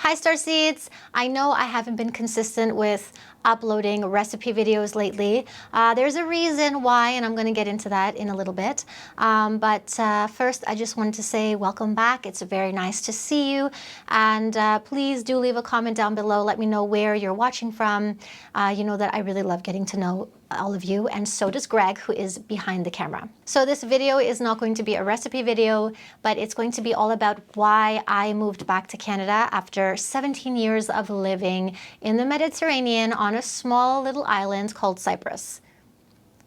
Hi Starseeds! I know I haven't been consistent with uploading recipe videos lately. There's a reason why, and I'm going to get into that in a little bit. First, I just wanted to say welcome back. It's very nice to see you. And please do leave a comment down below. Let me know where you're watching from. You know that I really love getting to know all of you, and so does Greg, who is behind the camera. So this video is not going to be a recipe video, but it's going to be all about why I moved back to Canada after 17 years of living in the Mediterranean on a small little island called Cyprus.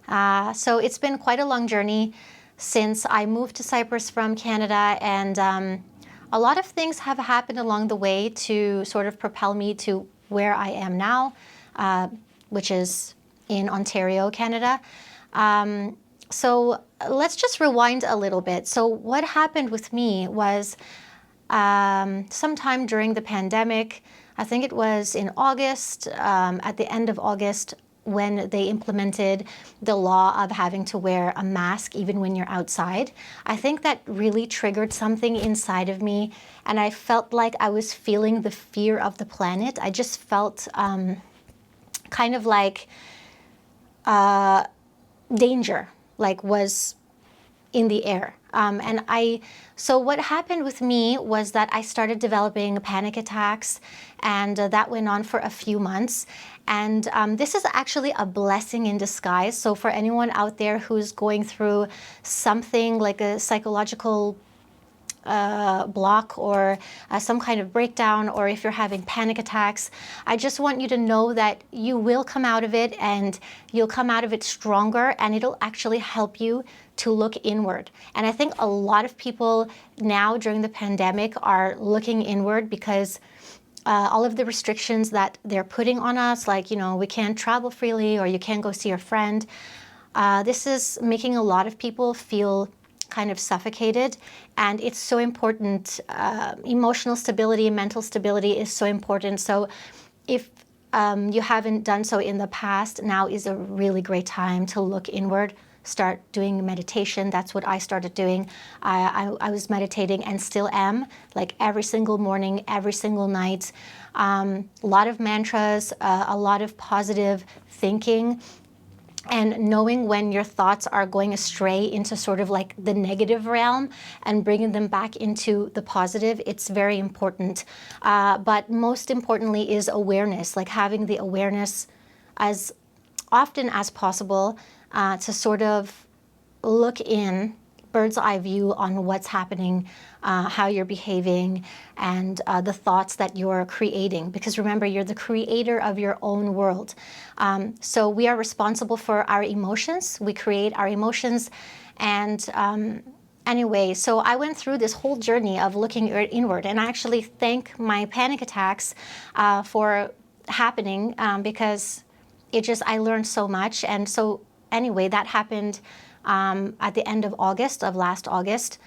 So it's been quite a long journey since I moved to Cyprus from Canada, and a lot of things have happened along the way to sort of propel me to where I am now, which is in Ontario, Canada. So let's just rewind a little bit. So what happened with me was sometime during the pandemic, I think it was in August, at the end of August, when they implemented the law of having to wear a mask even when you're outside. I think that really triggered something inside of me, and I felt like I was feeling the fear of the planet. I just felt kind of like danger was in the air. So what happened with me was that I started developing panic attacks, and that went on for a few months. And this is actually a blessing in disguise. So for anyone out there who's going through something like a psychological block or some kind of breakdown, or if you're having panic attacks, I just want you to know that you will come out of it, and you'll come out of it stronger, and it'll actually help you to look inward. And I think a lot of people now during the pandemic are looking inward because all of the restrictions that they're putting on us, like, you know, we can't travel freely or you can't go see your friend. This is making a lot of people feel kind of suffocated, and it's so important. Emotional stability, mental stability is so important. So if you haven't done so in the past, now is a really great time to look inward. Start doing meditation. That's what I started doing. I was meditating and still am, like every single morning, every single night. A lot of mantras, a lot of positive thinking, and knowing when your thoughts are going astray into sort of like the negative realm and bringing them back into the positive. It's very important. But most importantly is awareness, like having the awareness as often as possible to sort of look in, bird's eye view on what's happening, how you're behaving, and the thoughts that you're creating. Because remember, you're the creator of your own world. So we are responsible for our emotions. We create our emotions. And anyway, so I went through this whole journey of looking inward, and I actually thank my panic attacks for happening because I learned so much. And so anyway, that happened at the end of August, of last August.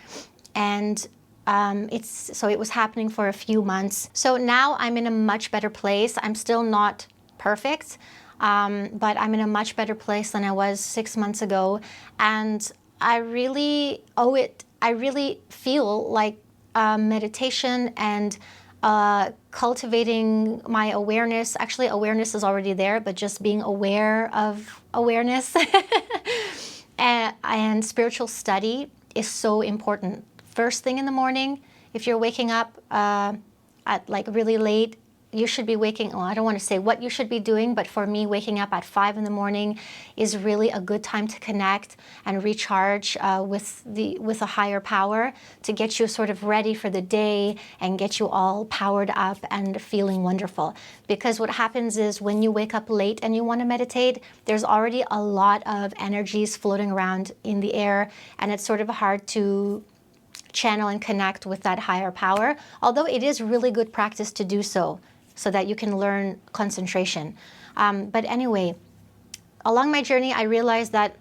And it was happening for a few months. So now I'm in a much better place. I'm still not perfect, but I'm in a much better place than I was 6 months ago. And I really owe it. I really feel like meditation and cultivating my awareness. Actually, awareness is already there, but just being aware of awareness and spiritual study is so important. First thing in the morning, if you're waking up at like really late, you should be waking, I don't want to say what you should be doing, but for me, waking up at 5 in the morning is really a good time to connect and recharge with a higher power to get you sort of ready for the day and get you all powered up and feeling wonderful. Because what happens is when you wake up late and you want to meditate, there's already a lot of energies floating around in the air, and it's sort of hard to channel and connect with that higher power, although it is really good practice to do so that you can learn concentration. But anyway, along my journey, I realized that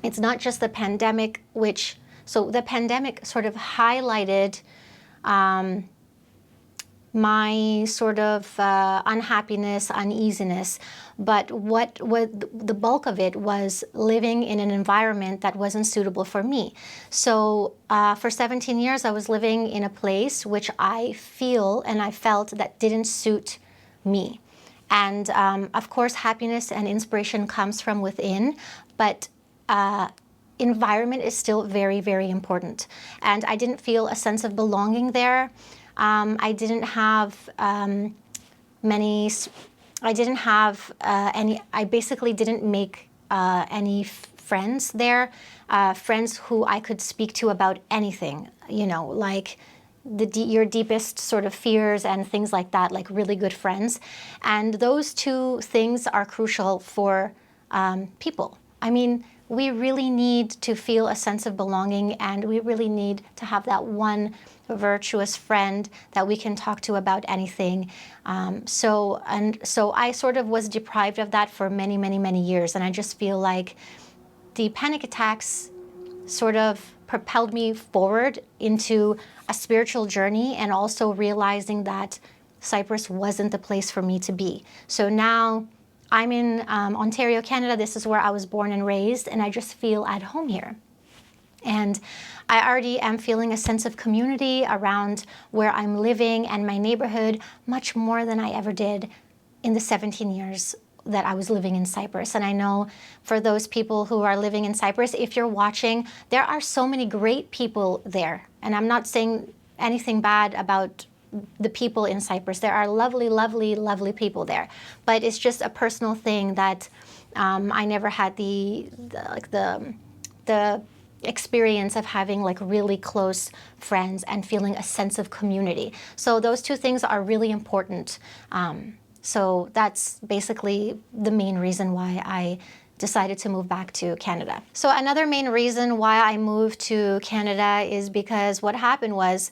it's not just the pandemic, so the pandemic sort of highlighted my sort of unhappiness, uneasiness. But what the bulk of it was living in an environment that wasn't suitable for me. So for 17 years, I was living in a place which I feel and I felt that didn't suit me. And of course, happiness and inspiration comes from within, but environment is still very, very important. And I didn't feel a sense of belonging there. I didn't have many, I didn't have any, I basically didn't make any friends there, friends who I could speak to about anything, you know, like your deepest sort of fears and things like that, like really good friends. And those two things are crucial for people. I mean, we really need to feel a sense of belonging, and we really need to have that one virtuous friend that we can talk to about anything. So I sort of was deprived of that for many, many, many years. And I just feel like the panic attacks sort of propelled me forward into a spiritual journey, and also realizing that Cyprus wasn't the place for me to be. So now I'm in Ontario, Canada. This is where I was born and raised, and I just feel at home here. And I already am feeling a sense of community around where I'm living and my neighborhood much more than I ever did in the 17 years that I was living in Cyprus. And I know for those people who are living in Cyprus, if you're watching, there are so many great people there. And I'm not saying anything bad about the people in Cyprus. There are lovely, lovely, lovely people there. But it's just a personal thing that I never had the experience of having like really close friends and feeling a sense of community. So those two things are really important. So that's basically the main reason why I decided to move back to Canada. So another main reason why I moved to Canada is because what happened was,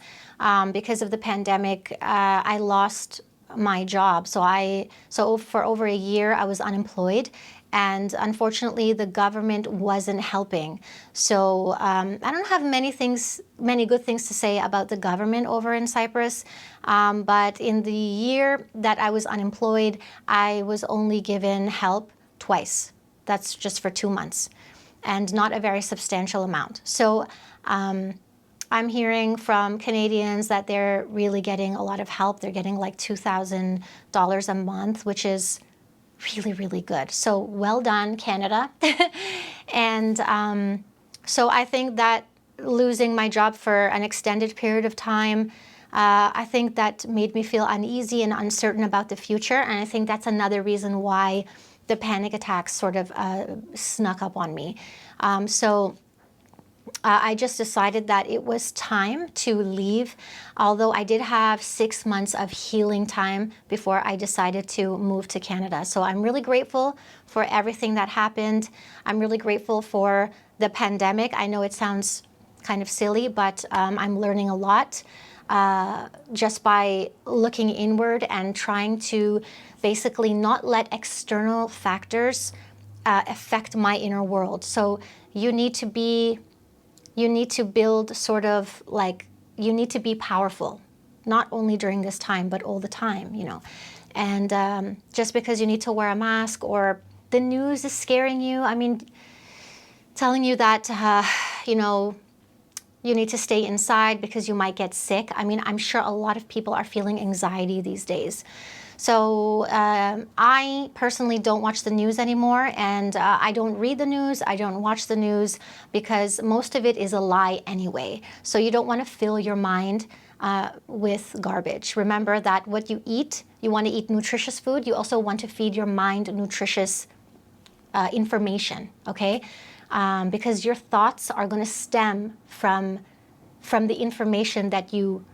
because of the pandemic, I lost my job. So for over a year, I was unemployed. And unfortunately, the government wasn't helping. So I don't have many good things to say about the government over in Cyprus. But in the year that I was unemployed, I was only given help twice. That's just for 2 months, and not a very substantial amount. So I'm hearing from Canadians that they're really getting a lot of help. They're getting like $2,000 a month, which is really, really good. So well done, Canada. And so I think that losing my job for an extended period of time, I think that made me feel uneasy and uncertain about the future. And I think that's another reason why the panic attacks sort of snuck up on me. I just decided that it was time to leave, although I did have 6 months of healing time before I decided to move to Canada. So I'm really grateful for everything that happened. I'm really grateful for the pandemic. I know it sounds kind of silly, but I'm learning a lot just by looking inward and trying to basically not let external factors affect my inner world. So you need to build sort of like, you need to be powerful, not only during this time, but all the time, you know. And just because you need to wear a mask or the news is scaring you, I mean, telling you that, you know, you need to stay inside because you might get sick. I mean, I'm sure a lot of people are feeling anxiety these days. So I personally don't watch the news anymore, and I don't read the news, I don't watch the news, because most of it is a lie anyway. So you don't want to fill your mind with garbage. Remember that what you eat, you want to eat nutritious food, you also want to feed your mind nutritious information, okay? Because your thoughts are going to stem from the information that you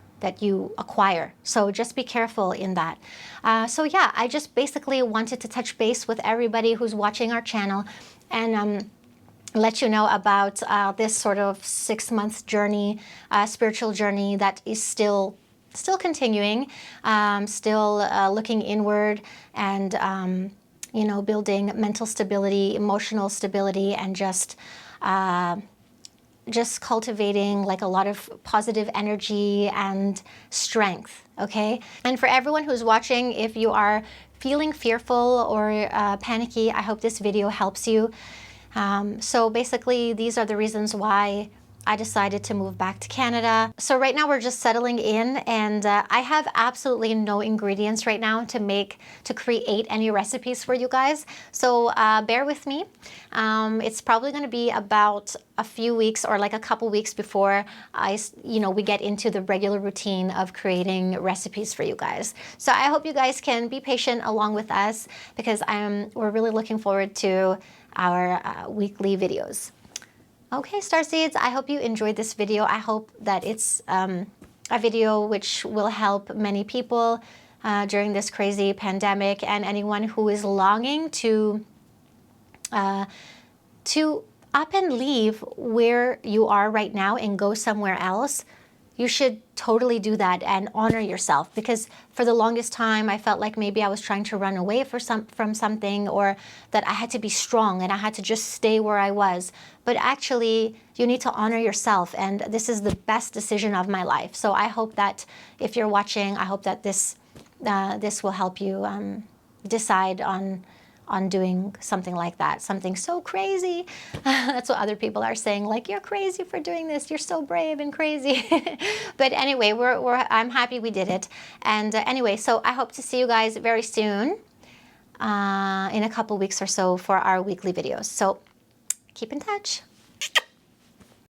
acquire. So just be careful in that. So yeah, I just basically wanted to touch base with everybody who's watching our channel and let you know about this sort of 6-month journey, spiritual journey that is still continuing, still looking inward and you know, building mental stability, emotional stability, and just just cultivating like a lot of positive energy and strength, okay? And for everyone who's watching, if you are feeling fearful or panicky, I hope this video helps you. So basically, these are the reasons why I decided to move back to Canada. So right now we're just settling in, and I have absolutely no ingredients right now to create any recipes for you guys. So bear with me. It's probably going to be about a few weeks or like a couple weeks before we get into the regular routine of creating recipes for you guys. So I hope you guys can be patient along with us, because we're really looking forward to our weekly videos. Okay, Starseeds, I hope you enjoyed this video. I hope that it's a video which will help many people during this crazy pandemic, and anyone who is longing to up and leave where you are right now and go somewhere else. You should totally do that and honor yourself, because for the longest time I felt like maybe I was trying to run away from something, or that I had to be strong and I had to just stay where I was. But actually, you need to honor yourself, and this is the best decision of my life. So I hope that if you're watching, I hope that this will help you decide on doing something like that, something so crazy. That's what other people are saying, like, you're crazy for doing this, you're so brave and crazy. But anyway, I'm happy we did it. And anyway, so I hope to see you guys very soon, in a couple weeks or so, for our weekly videos. So keep in touch.